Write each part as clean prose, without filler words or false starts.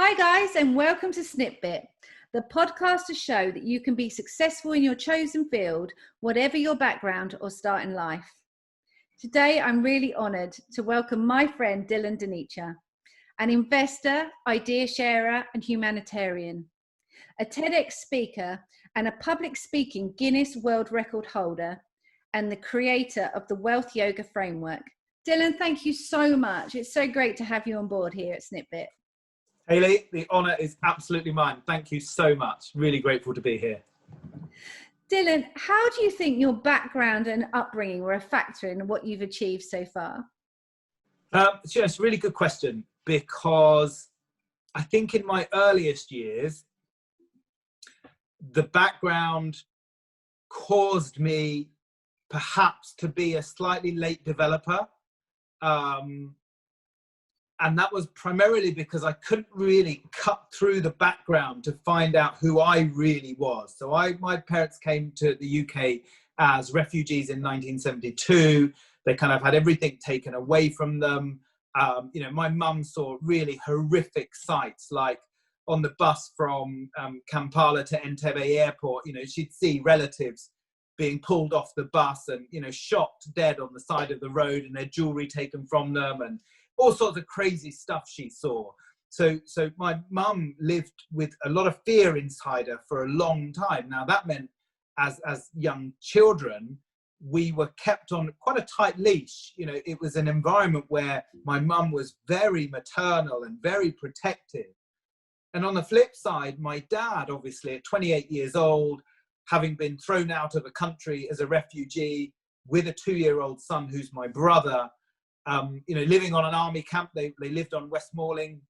Hi guys, and welcome to SnipBit, the podcast to show that you can be successful in your chosen field, whatever your background or start in life. Today, I'm really honoured to welcome my friend Dillon Dhanecha, an investor, idea sharer, and humanitarian, a TEDx speaker and a public speaking Guinness World Record holder, and the creator of the Wealth Yoga Framework. Dillon, thank you so much. It's so great to have you on board here at SnipBit. Hayley, the honour is absolutely mine. Thank you so much. Really grateful to be here. Dillon, how do you think your background and upbringing were a factor in what you've achieved so far? It's a really good question, because I think in my earliest years, the background caused me perhaps to be a slightly late developer. And that was primarily because I couldn't really cut through the background to find out who I really was. So my parents came to the UK as refugees in 1972. They kind of had everything taken away from them. My mum saw really horrific sights, like on the bus from Kampala to Entebbe airport. She'd see relatives being pulled off the bus and, shot dead on the side of the road and their jewelry taken from them, and all sorts of crazy stuff she saw. So my mum lived with a lot of fear inside her for a long time. Now that meant as young children, we were kept on quite a tight leash. It was an environment where my mum was very maternal and very protective. And on the flip side, my dad, obviously at 28 years old, having been thrown out of the country as a refugee with a 2-year-old son who's my brother, living on an army camp. They lived on West Malling,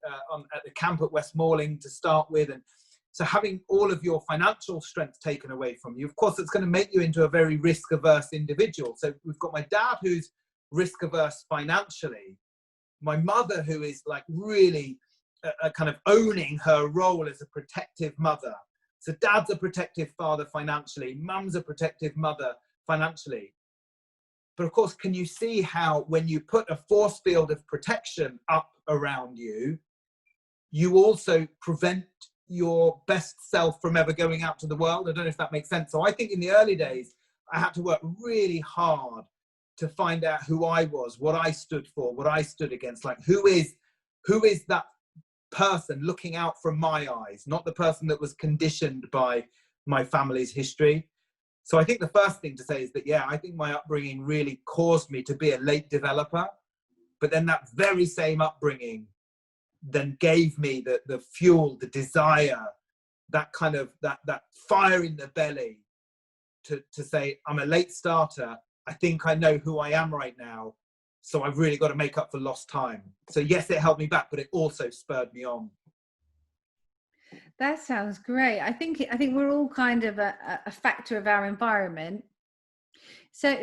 at the camp at West Malling to start with. And so having all of your financial strength taken away from you, of course, it's going to make you into a very risk-averse individual. So we've got my dad who's risk-averse financially, my mother who is like really kind of owning her role as a protective mother. So dad's a protective father financially, mum's a protective mother financially. But of course, can you see how when you put a force field of protection up around you, you also prevent your best self from ever going out to the world? I don't know if that makes sense. So I think in the early days, I had to work really hard to find out who I was, what I stood for, what I stood against. Like, who is that person looking out from my eyes, not the person that was conditioned by my family's history. So I think the first thing to say is that, yeah, I think my upbringing really caused me to be a late developer. But then that very same upbringing then gave me the fuel, the desire, that kind of, that fire in the belly to say, I'm a late starter. I think I know who I am right now. So I've really got to make up for lost time. So yes, it held me back, but it also spurred me on. That sounds great. I think we're all kind of a factor of our environment. So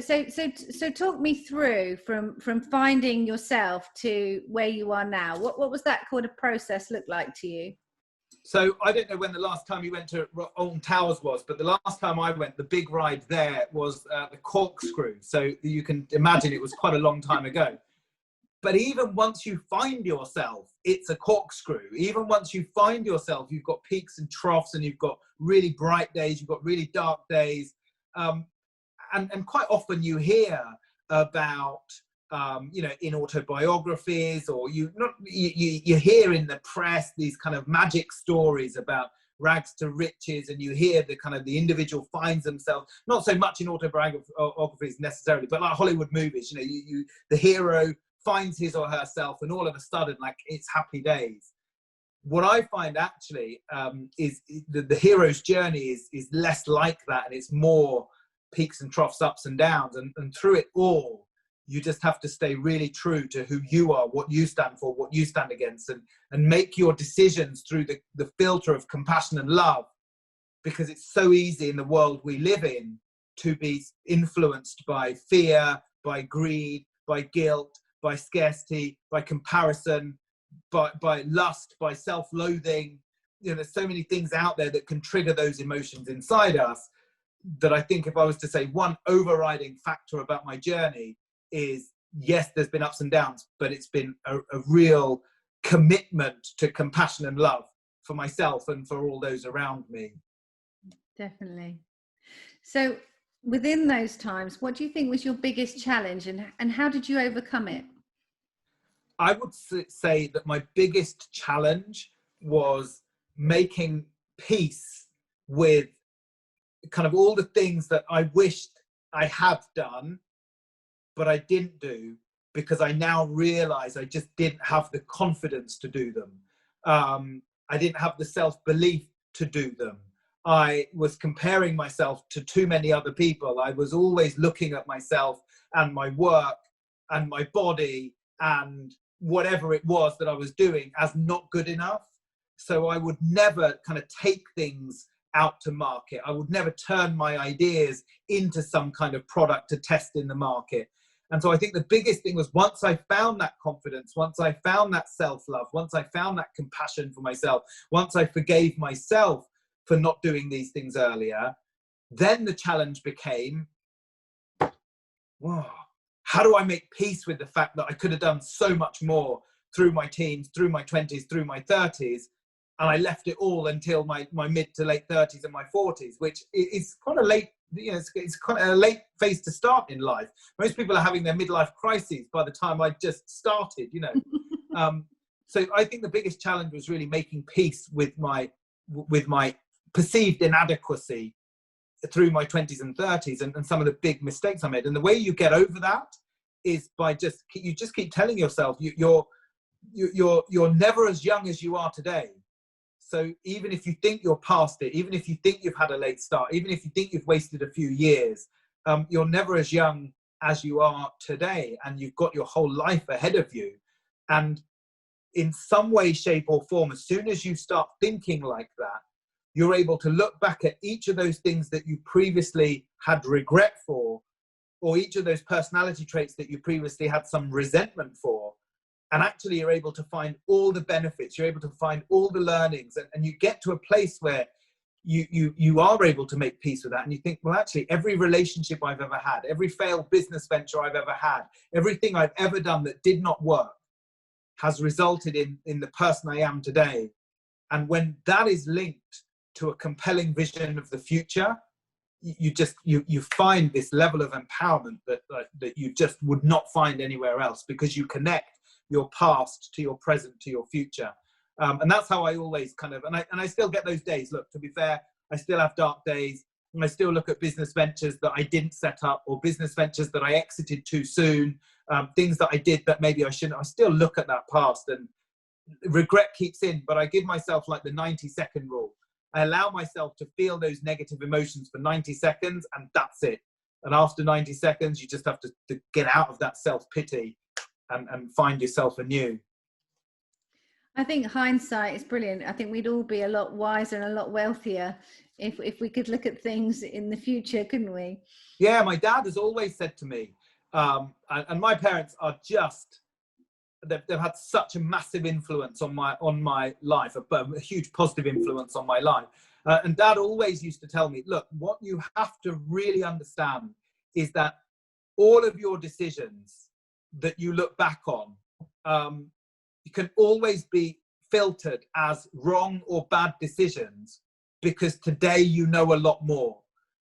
talk me through from finding yourself to where you are now. What was that kind of process look like to you? So I don't know when the last time you went to Alton Towers was, but the last time I went, the big ride there was the corkscrew. So you can imagine it was quite a long time ago. But even once you find yourself, it's a corkscrew. Even once you find yourself, you've got peaks and troughs, and you've got really bright days, you've got really dark days. And quite often you hear about, in autobiographies, or you hear in the press these kind of magic stories about rags to riches, and you hear the kind of the individual finds themselves, not so much in autobiographies necessarily, but like Hollywood movies, the hero finds his or herself, and all of a sudden, like, it's happy days. What I find actually is the hero's journey is less like that, and it's more peaks and troughs, ups and downs, and through it all, you just have to stay really true to who you are, what you stand for, what you stand against, and make your decisions through the filter of compassion and love, because it's so easy in the world we live in to be influenced by fear, by greed, by guilt, by scarcity, by comparison, by lust, by self-loathing. There's so many things out there that can trigger those emotions inside us, that I think if I was to say one overriding factor about my journey is, yes, there's been ups and downs, but it's been a real commitment to compassion and love for myself and for all those around me. Definitely. So within those times, what do you think was your biggest challenge, and how did you overcome it? I would say that my biggest challenge was making peace with kind of all the things that I wished I had done, but I didn't do, because I now realize I just didn't have the confidence to do them. I didn't have the self-belief to do them. I was comparing myself to too many other people. I was always looking at myself and my work and my body and whatever it was that I was doing as not good enough. So I would never kind of take things out to market. I would never turn my ideas into some kind of product to test in the market. And so I think the biggest thing was, once I found that confidence, once I found that self-love, once I found that compassion for myself, once I forgave myself for not doing these things earlier, then the challenge became, whoa, how do I make peace with the fact that I could have done so much more through my teens, through my 20s, through my 30s, and I left it all until my mid to late 30s and my 40s, which is quite a late, it's quite a late phase to start in life. Most people are having their midlife crises by the time I just started, So I think the biggest challenge was really making peace with my perceived inadequacy through my 20s and 30s, and some of the big mistakes I made. And the way you get over that is by you just keep telling yourself you're never as young as you are today. So even if you think you're past it, even if you think you've had a late start, even if you think you've wasted a few years, you're never as young as you are today, and you've got your whole life ahead of you. And in some way, shape or form, as soon as you start thinking like that, you're able to look back at each of those things that you previously had regret for, or each of those personality traits that you previously had some resentment for. And actually you're able to find all the benefits, you're able to find all the learnings, and you get to a place where you are able to make peace with that. And you think, well, actually every relationship I've ever had, every failed business venture I've ever had, everything I've ever done that did not work has resulted in the person I am today. And when that is linked to a compelling vision of the future, you find this level of empowerment that you just would not find anywhere else, because you connect your past to your present to your future. And that's how I always kind of, and I still get those days. Look, to be fair, I still have dark days, and I still look at business ventures that I didn't set up, or business ventures that I exited too soon, things that I did that maybe I shouldn't. I still look at that past, and regret keeps in, but I give myself like the 90-second rule. I allow myself to feel those negative emotions for 90 seconds, and that's it. And after 90 seconds, you just have to get out of that self-pity and find yourself anew. I think hindsight is brilliant. I think we'd all be a lot wiser and a lot wealthier if we could look at things in the future, couldn't we? Yeah, my dad has always said to me, and my parents are just, they've had such a massive influence on my life, a huge positive influence on my life. And Dad always used to tell me, look, what you have to really understand is that all of your decisions that you look back on, you can always be filtered as wrong or bad decisions, because today you know a lot more.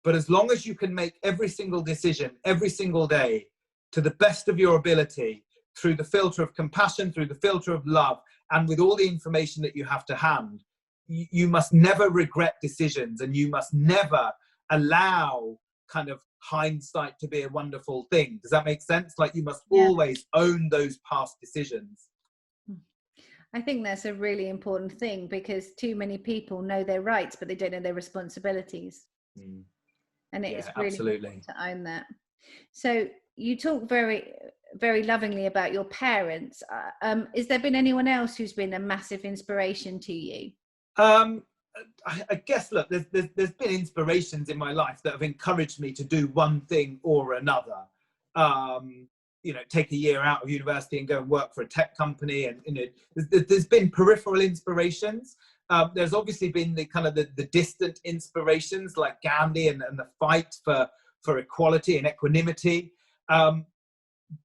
But as long as you can make every single decision, every single day, to the best of your ability, through the filter of compassion, through the filter of love, and with all the information that you have to hand, you must never regret decisions, and you must never allow kind of hindsight to be a wonderful thing. Does that make sense? Like, you must always own those past decisions. I think that's a really important thing, because too many people know their rights, but they don't know their responsibilities. And it's really important to own that. So you talk very, very lovingly about your parents. Has there been anyone else who's been a massive inspiration to you? I guess, look, there's been inspirations in my life that have encouraged me to do one thing or another. Take a year out of university and go and work for a tech company. And, there's been peripheral inspirations. There's obviously been the kind of the distant inspirations, like Gandhi and the fight for equality and equanimity.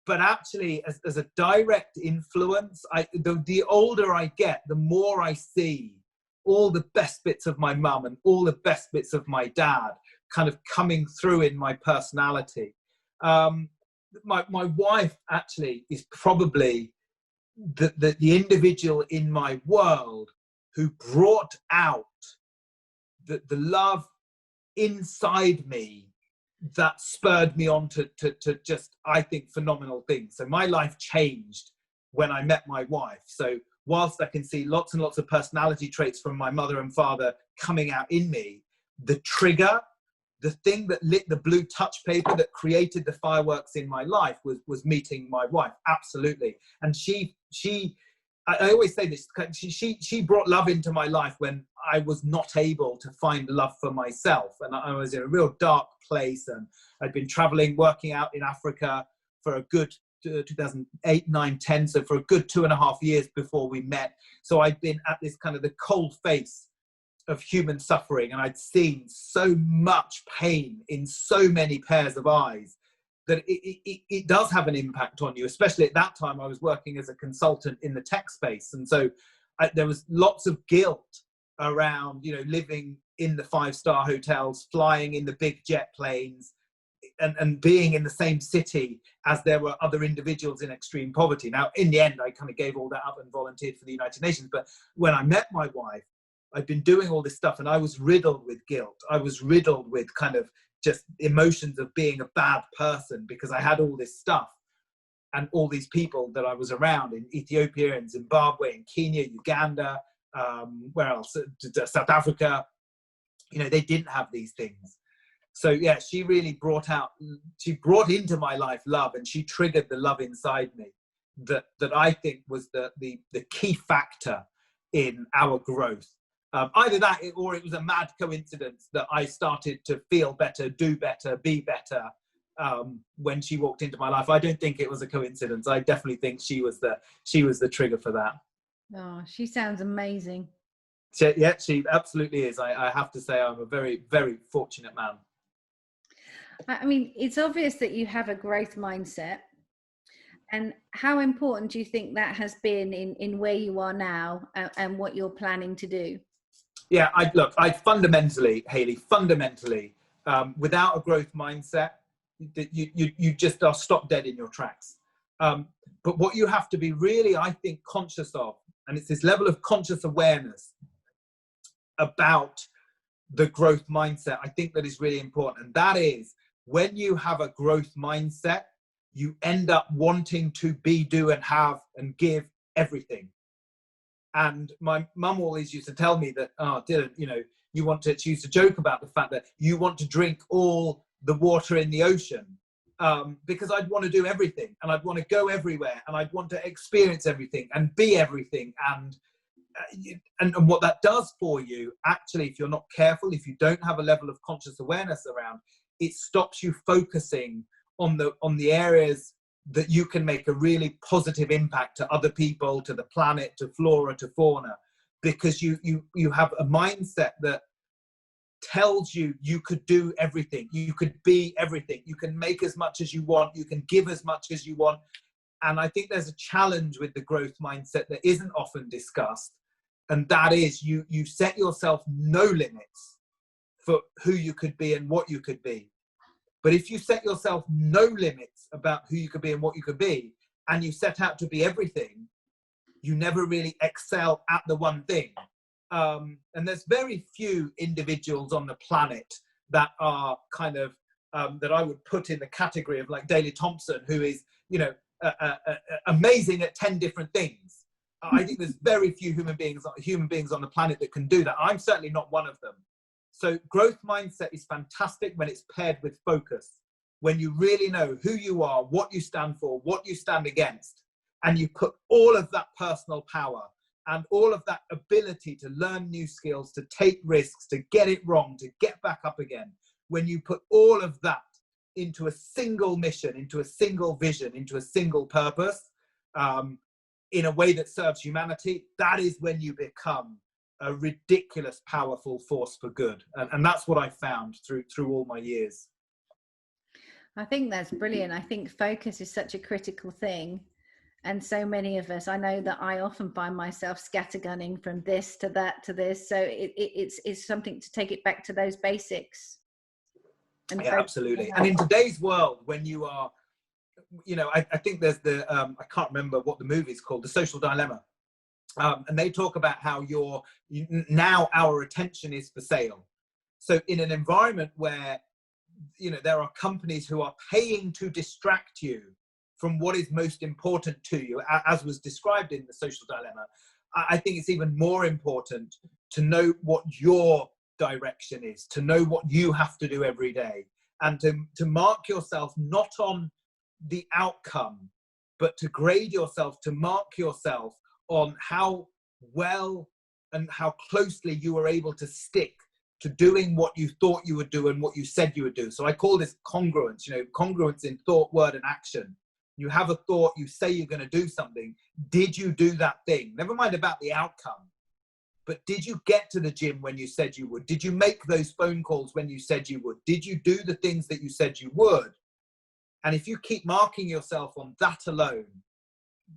but actually, as a direct influence, the older I get, the more I see all the best bits of my mum and all the best bits of my dad kind of coming through in my personality. My wife actually is probably the individual in my world who brought out the love inside me that spurred me on to just, I think, phenomenal things. So my life changed when I met my wife. So whilst I can see lots and lots of personality traits from my mother and father coming out in me, the trigger, the thing that lit the blue touch paper that created the fireworks in my life was meeting my wife. Absolutely. And I always say this, she brought love into my life when I was not able to find love for myself. And I was in a real dark place, and I'd been traveling, working out in Africa for a good 2008, 9, 10. So for a good 2.5 years before we met. So I'd been at this kind of the cold face of human suffering, and I'd seen so much pain in so many pairs of eyes that it does have an impact on you. Especially at that time, I was working as a consultant in the tech space, and so there was lots of guilt around, living in the 5-star hotels, flying in the big jet planes, and being in the same city as there were other individuals in extreme poverty. Now, in the end, I kind of gave all that up and volunteered for the United Nations. But when I met my wife, I'd been doing all this stuff, and I was riddled with guilt. I was riddled with kind of just emotions of being a bad person, because I had all this stuff and all these people that I was around in Ethiopia and Zimbabwe and Kenya, Uganda, where else? South Africa. They didn't have these things. So yeah, she really brought into my life love, and she triggered the love inside me that I think was the key factor in our growth. Either that, or it was a mad coincidence that I started to feel better, do better, be better when she walked into my life. I don't think it was a coincidence. I definitely think she was the trigger for that. Oh, she sounds amazing. Yeah, she absolutely is. I have to say, I'm a very, very fortunate man. I mean, it's obvious that you have a growth mindset. And how important do you think that has been in where you are now and what you're planning to do? Yeah, I fundamentally, Hayley, without a growth mindset, you just are stopped dead in your tracks. But what you have to be really, I think, conscious of, and it's this level of conscious awareness about the growth mindset, I think that is really important. And that is, when you have a growth mindset, you end up wanting to be, do, and have, and give everything. And my mum always used to tell me that, Dillon, she used to joke about the fact that you want to drink all the water in the ocean, because I'd want to do everything, and I'd want to go everywhere, and I'd want to experience everything and be everything. And what that does for you, actually, if you're not careful, if you don't have a level of conscious awareness around, it stops you focusing on the areas that you can make a really positive impact to other people, to the planet, to flora, to fauna, because you have a mindset that tells you could do everything, you could be everything, you can make as much as you want, you can give as much as you want. And I think there's a challenge with the growth mindset that isn't often discussed, and that is you set yourself no limits for who you could be and what you could be. But if you set yourself no limits about who you could be and what you could be, and you set out to be everything, you never really excel at the one thing. And there's very few individuals on the planet that are kind of, that I would put in the category of like Daley Thompson, who is, amazing at 10 different things. I think there's very few human beings on the planet that can do that. I'm certainly not one of them. So growth mindset is fantastic when it's paired with focus, when you really know who you are, what you stand for, what you stand against, and you put all of that personal power and all of that ability to learn new skills, to take risks, to get it wrong, to get back up again. When you put all of that into a single mission, into a single vision, into a single purpose, in a way that serves humanity, that is when you become a ridiculous, powerful force for good. And that's what I found through all my years. I think that's brilliant. I think focus is such a critical thing. And so many of us, I know that I often find myself scattergunning from this to that to this. So it's something to take it back to those basics. And yeah, absolutely. And in today's world, when you are, you know, I think there's the, I can't remember what the movie is called, The Social Dilemma. And they talk about how now our attention is for sale. So in an environment where, you know, there are companies who are paying to distract you from what is most important to you, as was described in The Social Dilemma, I think it's even more important to know what your direction is, to know what you have to do every day, and to mark yourself not on the outcome, but to grade yourself, to mark yourself on how well and how closely you were able to stick to doing what you thought you would do and what you said you would do. So I call this congruence, you know, congruence in thought, word, and action. You have a thought, you say you're going to do something. Did you do that thing? Never mind about the outcome, but did you get to the gym when you said you would? Did you make those phone calls when you said you would? Did you do the things that you said you would? And if you keep marking yourself on that alone,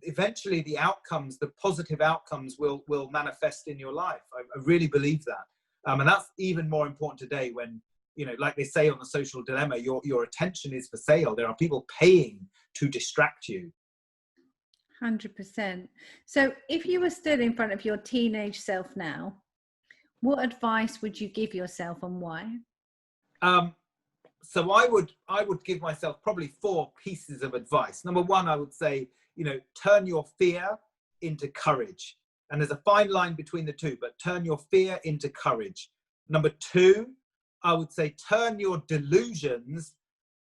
eventually the outcomes, the positive outcomes will manifest in your life. I really believe that. And that's even more important today when, you know, like they say on The Social Dilemma, your attention is for sale. There are people paying to distract you. 100%. So if you were stood in front of your teenage self now, what advice would you give yourself and why? So I would give myself probably 4 pieces of advice. Number 1, I would say, you know, turn your fear into courage. And there's a fine line between the two, but turn your fear into courage. Number 2, I would say turn your delusions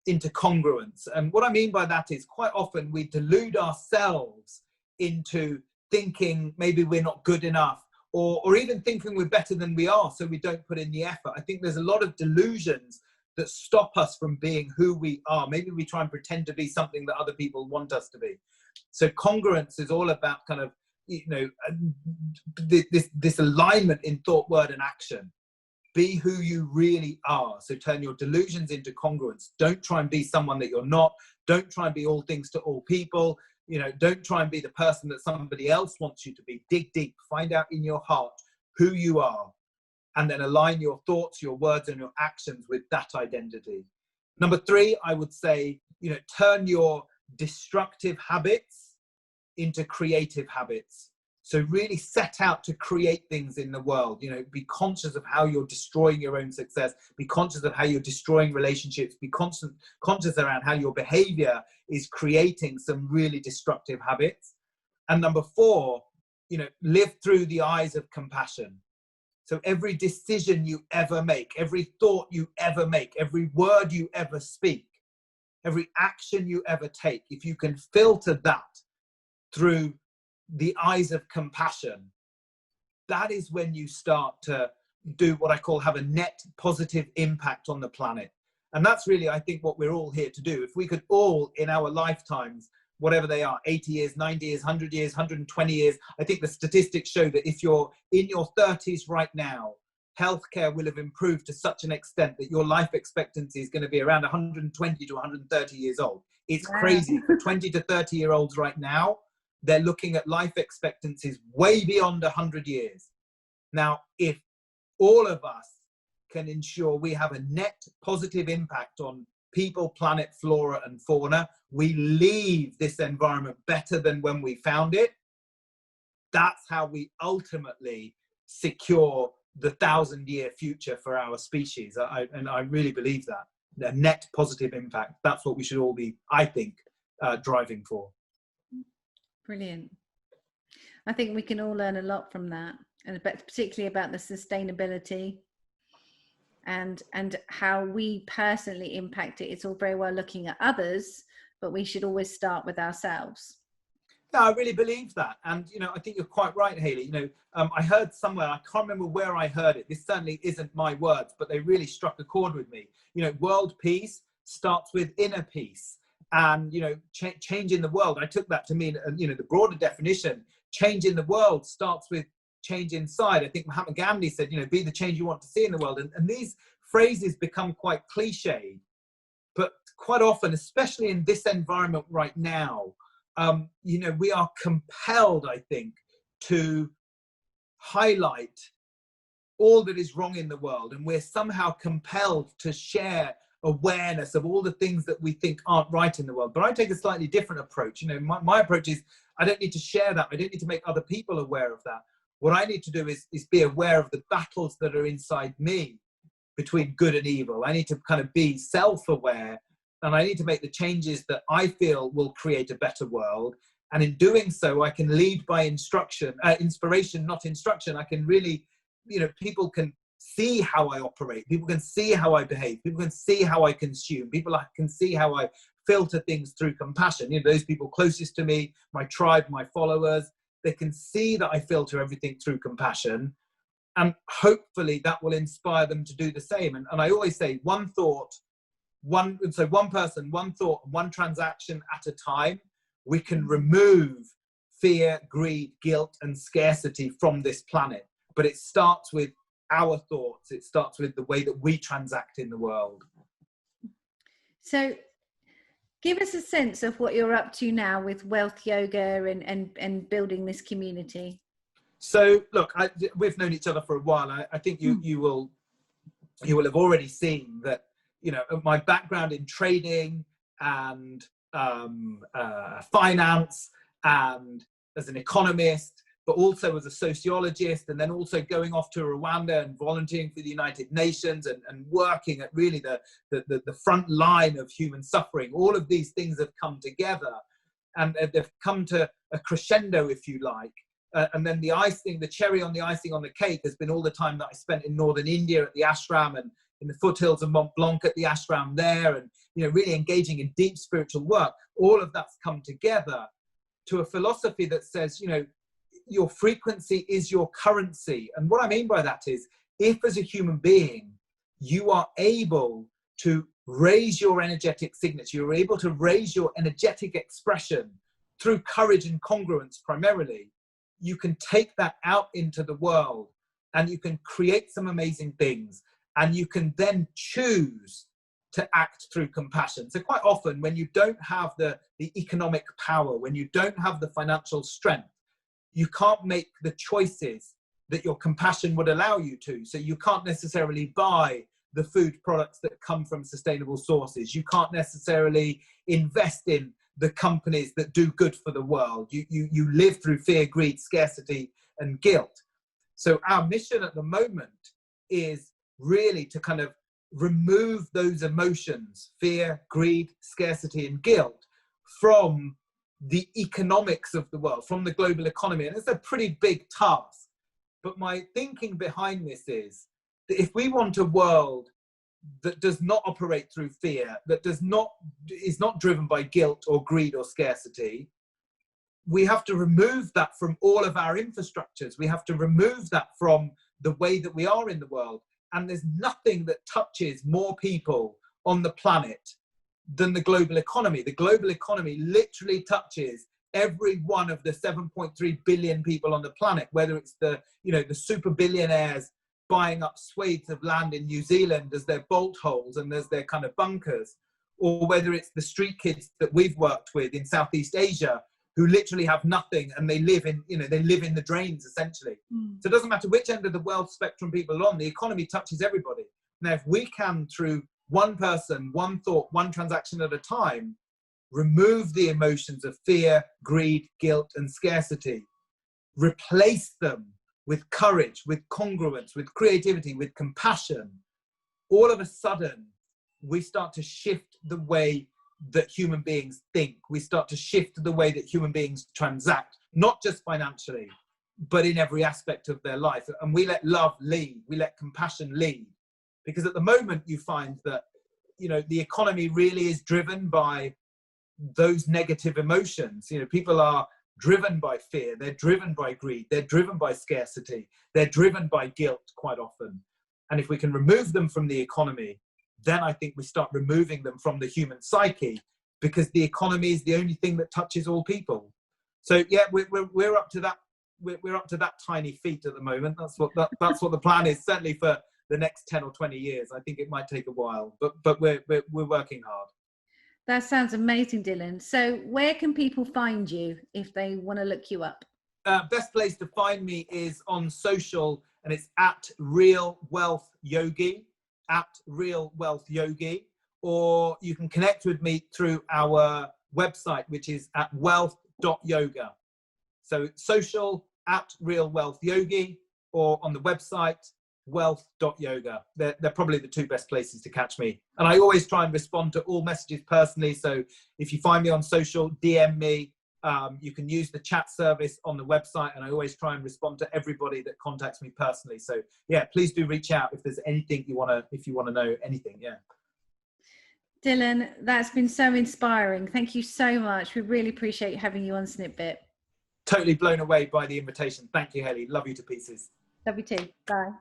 into congruence. And what I mean by that is quite often we delude ourselves into thinking maybe we're not good enough, or even thinking we're better than we are, so we don't put in the effort. I think there's a lot of delusions that stop us from being who we are. Maybe we try and pretend to be something that other people want us to be. So congruence is all about kind of, you know, this alignment in thought, word, and action. Be who you really are. So turn your delusions into congruence. Don't try and be someone that you're not. Don't try and be all things to all people. You know, don't try and be the person that somebody else wants you to be. Dig deep. Find out in your heart who you are, and then align your thoughts, your words, and your actions with that identity. Number 3, I would say, you know, turn your destructive habits into creative habits. So really set out to create things in the world. You know, be conscious of how you're destroying your own success. Be conscious of how you're destroying relationships. Be conscious around how your behavior is creating some really destructive habits. And number 4, you know, live through the eyes of compassion. So every decision you ever make, every thought you ever make, every word you ever speak, every action you ever take, if you can filter that through the eyes of compassion, that is when you start to do what I call have a net positive impact on the planet. And that's really, I think, what we're all here to do. If we could all in our lifetimes, whatever they are, 80 years, 90 years, 100 years, 120 years, I think the statistics show that if you're in your 30s right now, healthcare will have improved to such an extent that your life expectancy is going to be around 120 to 130 years old. It's crazy. For 20 to 30 year olds right now, they're looking at life expectancies way beyond 100 years. Now, if all of us can ensure we have a net positive impact on people, planet, flora, and fauna, we leave this environment better than when we found it. That's how we ultimately secure the 1,000-year future for our species. And I really believe that. A net positive impact. That's what we should all be, I think, driving for. Brilliant. I think we can all learn a lot from that, and particularly about the sustainability and how we personally impact it. It's all very well looking at others, but we should always start with ourselves. No, I really believe that. And, you know, I think you're quite right, Hayley. You know, I heard somewhere, I can't remember where I heard it. This certainly isn't my words, but they really struck a chord with me. You know, world peace starts with inner peace. And, you know, change in the world, I took that to mean, you know, the broader definition, change in the world starts with change inside. I think Mahatma Gandhi said, you know, be the change you want to see in the world. And these phrases become quite cliched. But quite often, especially in this environment right now, you know, we are compelled, I think, to highlight all that is wrong in the world, and we're somehow compelled to share awareness of all the things that we think aren't right in the world. But I take a slightly different approach. You know, my approach is, I don't need to share that. I don't need to make other people aware of that. What I need to do is be aware of the battles that are inside me between good and evil. I need to kind of be self-aware, and I need to make the changes that I feel will create a better world. And in doing so, I can lead by inspiration, not instruction. I can really, you know, people can see how I operate. People can see how I behave. People can see how I consume. People can see how I filter things through compassion. You know, those people closest to me, my tribe, my followers, they can see that I filter everything through compassion. And hopefully that will inspire them to do the same. And I always say one person, one thought, one transaction at a time, we can remove fear, greed, guilt, and scarcity from this planet. But it starts with our thoughts. It starts with the way that we transact in the world. So give us a sense of what you're up to now with Wealth Yoga and building this community. So look, we've known each other for a while. I think you will have already seen that, you know, my background in trading and finance, and as an economist, but also as a sociologist, and then also going off to Rwanda and volunteering for the United Nations and working at really the front line of human suffering. All of these things have come together, and they've come to a crescendo, if you like. And then the cherry on the icing on the cake has been all the time that I spent in northern India at the ashram, and in the foothills of Mont Blanc at the ashram there, and, you know, really engaging in deep spiritual work. All of that's come together to a philosophy that says, you know, your frequency is your currency. And what I mean by that is, if as a human being, you are able to raise your energetic signature, you're able to raise your energetic expression through courage and congruence primarily, you can take that out into the world and you can create some amazing things, and you can then choose to act through compassion. So quite often when you don't have the economic power, when you don't have the financial strength, you can't make the choices that your compassion would allow you to. So you can't necessarily buy the food products that come from sustainable sources. You can't necessarily invest in the companies that do good for the world. You live through fear, greed, scarcity, and guilt. So our mission at the moment is really to kind of remove those emotions, fear, greed, scarcity, and guilt, from the economics of the world, from the global economy. And it's a pretty big task. But my thinking behind this is that if we want a world that does not operate through fear, that is not driven by guilt or greed or scarcity, we have to remove that from all of our infrastructures. We have to remove that from the way that we are in the world. And there's nothing that touches more people on the planet than the global economy. The global economy literally touches every one of the 7.3 billion people on the planet, whether it's the super billionaires buying up swathes of land in New Zealand as their bolt holes and as their kind of bunkers, or whether it's the street kids that we've worked with in Southeast Asia who literally have nothing and they live in the drains essentially. So it doesn't matter which end of the wealth spectrum people are on, the economy touches everybody. Now, if we can, through one person, one thought, one transaction at a time, remove the emotions of fear, greed, guilt, and scarcity, replace them with courage, with congruence, with creativity, with compassion, all of a sudden, we start to shift the way that human beings think. We start to shift the way that human beings transact, not just financially, but in every aspect of their life. And we let love lead, we let compassion lead. Because at the moment you find that, you know, the economy really is driven by those negative emotions. You know, people are driven by fear, they're driven by greed, they're driven by scarcity, they're driven by guilt quite often. And if we can remove them from the economy, then I think we start removing them from the human psyche, because the economy is the only thing that touches all people. So yeah, we're up to that. We're up to that tiny feat at the moment. That's what the plan is. Certainly for the next 10 or 20 years. I think it might take a while, but we're working hard. That sounds amazing, Dillon. So where can people find you if they want to look you up? Best place to find me is on social, and it's at Real Wealth Yogi, at Real Wealth Yogi, or you can connect with me through our website, which is at wealth.yoga. So social at Real Wealth Yogi, or on the website wealth.yoga. They're probably the two best places to catch me. And I always try and respond to all messages personally. So if you find me on social, DM me. You can use the chat service on the website, and I always try and respond to everybody that contacts me personally. So yeah, please do reach out if there's anything if you want to know anything. Yeah. Dillon, that's been so inspiring. Thank you so much. We really appreciate having you on SnipBit. Totally blown away by the invitation. Thank you, Haley. Love you to pieces. Love you too. Bye.